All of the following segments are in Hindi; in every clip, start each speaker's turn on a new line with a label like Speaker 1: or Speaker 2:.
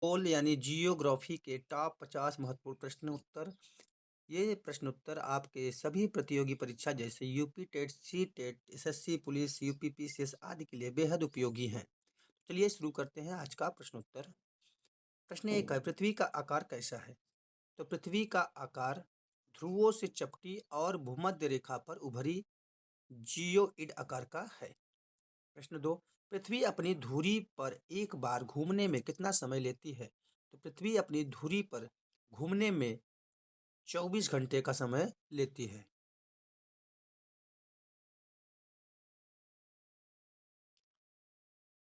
Speaker 1: पोल यानी जियोग्राफी के टॉप 50 महत्वपूर्ण प्रश्न उत्तर। ये प्रश्न उत्तर आपके सभी प्रतियोगी परीक्षा जैसे UP TET, C TET, SSC, police, UP PCS आदि के लिए बेहद उपयोगी हैं। चलिए शुरू करते हैं आज का प्रश्न उत्तर। प्रश्न एक है, पृथ्वी का आकार कैसा है? तो पृथ्वी का आकार ध्रुवों से चपटी और भूमध्य रेखा पर उभरी जियोइड आकार का है। प्रश्न दो, पृथ्वी अपनी धुरी पर एक बार घूमने में कितना समय लेती है? तो पृथ्वी अपनी धुरी पर घूमने में 24 घंटे का समय लेती है।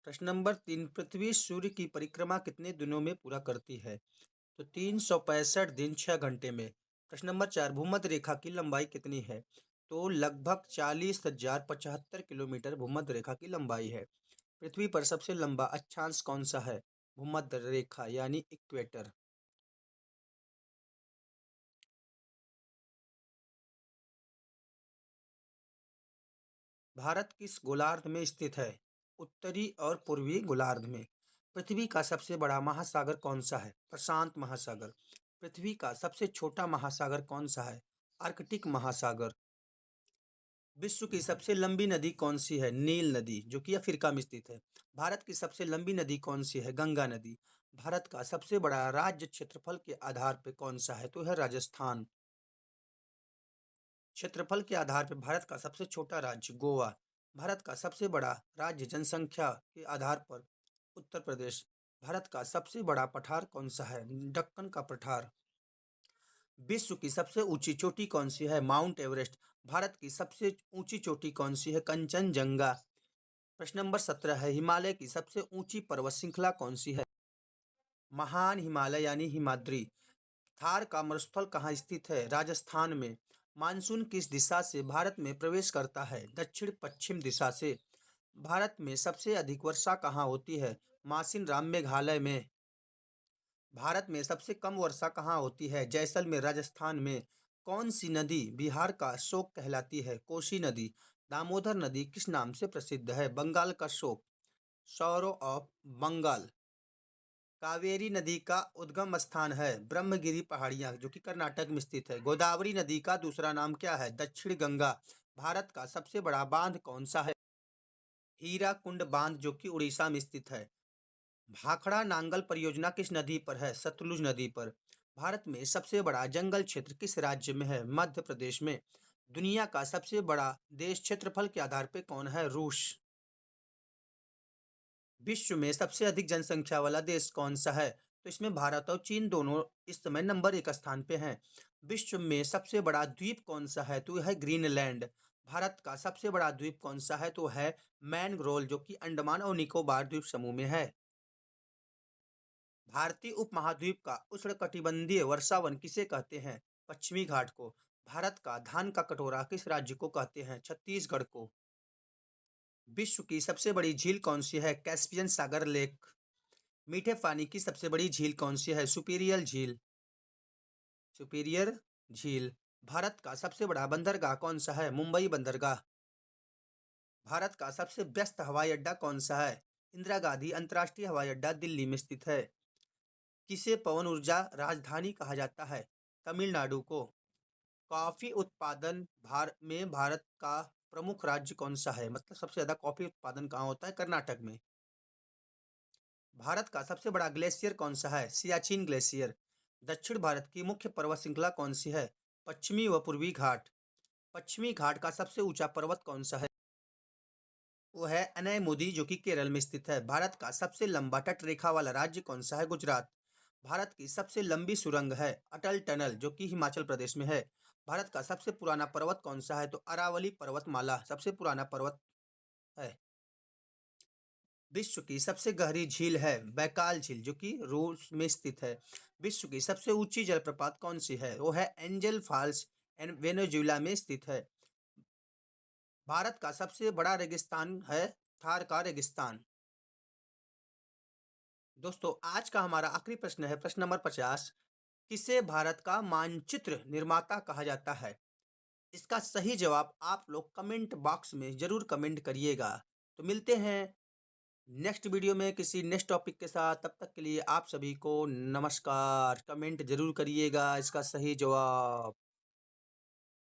Speaker 1: प्रश्न नंबर तीन, पृथ्वी सूर्य की परिक्रमा कितने दिनों में पूरा करती है? तो 365 दिन 6 घंटे में। प्रश्न नंबर चार, भूमध्य रेखा की लंबाई कितनी है? तो लगभग 40,075 किलोमीटर भूमध्य रेखा की लंबाई है। पृथ्वी पर सबसे लंबा अक्षांश कौन सा है? भूमध्य रेखा यानी इक्वेटर। भारत किस गोलार्ध में स्थित है? उत्तरी और पूर्वी गोलार्ध में। पृथ्वी का सबसे बड़ा महासागर कौन सा है? प्रशांत महासागर। पृथ्वी का सबसे छोटा महासागर कौन सा है? आर्कटिक महासागर। विश्व की सबसे लंबी नदी कौन सी है? नील नदी, जो कि अफ्रीका में स्थित है। भारत की सबसे लंबी नदी कौन सी है? गंगा नदी। भारत का सबसे बड़ा राज्य क्षेत्रफल के आधार पर कौन सा है? तो है राजस्थान। क्षेत्रफल के आधार पर भारत का सबसे छोटा राज्य गोवा। भारत का सबसे बड़ा राज्य जनसंख्या के आधार पर उत्तर प्रदेश। भारत का सबसे बड़ा पठार कौन सा है? दक्कन का पठार। विश्व की सबसे ऊंची चोटी कौन सी है? Mount Everest. भारत की सबसे ऊंची चोटी कौन सी है? कंचनजंगा। प्रश्न नंबर 17 है, हिमालय की सबसे ऊंची पर्वत श्रृंखला कौन सी है? महान हिमालय यानी हिमाद्री। थार का मरुस्थल कहाँ स्थित है? राजस्थान में। मानसून किस दिशा से भारत में प्रवेश करता है? दक्षिण पश्चिम दिशा से। भारत में सबसे अधिक वर्षा कहाँ होती है? मासिनराम मेघालय में। भारत में सबसे कम वर्षा कहाँ होती है? जैसलमेर राजस्थान में। कौन सी नदी बिहार का शोक कहलाती है? कोसी नदी। दामोदर नदी किस नाम से प्रसिद्ध है? बंगाल का शोक, सौरो ऑफ बंगाल। कावेरी नदी का उद्गम स्थान है ब्रह्मगिरी पहाड़ियां, जो कि कर्नाटक में स्थित है। गोदावरी नदी का दूसरा नाम क्या है? दक्षिण गंगा। भारत का सबसे बड़ा बांध कौन सा है? हीराकुंड बांध, जो कि उड़ीसा में स्थित है। भाखड़ा नांगल परियोजना किस नदी पर है? सतलुज नदी पर। भारत में सबसे बड़ा जंगल क्षेत्र किस राज्य में है? मध्य प्रदेश में। दुनिया का सबसे बड़ा देश क्षेत्रफल के आधार पर कौन है? रूस। विश्व में सबसे अधिक जनसंख्या वाला देश कौन सा है? तो इसमें भारत और चीन दोनों इस समय नंबर एक स्थान पे हैं। विश्व में सबसे बड़ा द्वीप कौन सा है? तो यह है ग्रीनलैंड। भारत का सबसे बड़ा द्वीप कौन सा है? तो है मैनग्रोव, जो कि अंडमान और निकोबार द्वीप समूह में है। भारतीय उपमहाद्वीप का उष्णकटिबंधीय वर्षावन किसे कहते हैं? पश्चिमी घाट को। भारत का धान का कटोरा किस राज्य को कहते हैं? छत्तीसगढ़ को। विश्व की सबसे बड़ी झील कौन सी है? कैस्पियन सागर लेक। मीठे पानी की सबसे बड़ी झील कौन सी है? सुपीरियर झील। सुपीरियर झील। भारत का सबसे बड़ा बंदरगाह कौन सा है? मुंबई बंदरगाह। भारत का सबसे व्यस्त हवाई अड्डा कौन सा है? इंदिरा गांधी अंतर्राष्ट्रीय हवाई अड्डा दिल्ली में स्थित है। किसे पवन ऊर्जा राजधानी कहा जाता है? तमिलनाडु को। कॉफी उत्पादन भारत का प्रमुख राज्य कौन सा है? मतलब सबसे ज्यादा कॉफी उत्पादन कहाँ होता है? कर्नाटक में। भारत का सबसे बड़ा ग्लेशियर कौन सा है? सियाचिन ग्लेशियर। दक्षिण भारत की मुख्य पर्वत श्रृंखला कौन सी है? पश्चिमी व पूर्वी घाट। पश्चिमी घाट का सबसे ऊंचा पर्वत कौन सा है? वो है अनैमुदी, जो कि केरल में स्थित है। भारत का सबसे लंबा तट रेखा वाला राज्य कौन सा है? गुजरात। भारत की सबसे लंबी सुरंग है अटल टनल, जो कि हिमाचल प्रदेश में है। भारत का सबसे पुराना पर्वत कौन सा है? तो अरावली पर्वतमाला सबसे पुराना पर्वत है। विश्व की सबसे गहरी झील है बैकाल झील, जो कि रूस में स्थित है। विश्व की सबसे ऊंची जलप्रपात कौन सी है? वो है एंजल फॉल्स वेनेजुएला में स्थित है। भारत का सबसे बड़ा रेगिस्तान है थार का रेगिस्तान। दोस्तों, आज का हमारा आखिरी प्रश्न है प्रश्न नंबर 50। किसे भारत का मानचित्र निर्माता कहा जाता है? इसका सही जवाब आप लोग कमेंट बॉक्स में जरूर कमेंट करिएगा। तो मिलते हैं नेक्स्ट वीडियो में किसी नेक्स्ट टॉपिक के साथ, तब तक के लिए आप सभी को नमस्कार। कमेंट ज़रूर करिएगा इसका सही जवाब।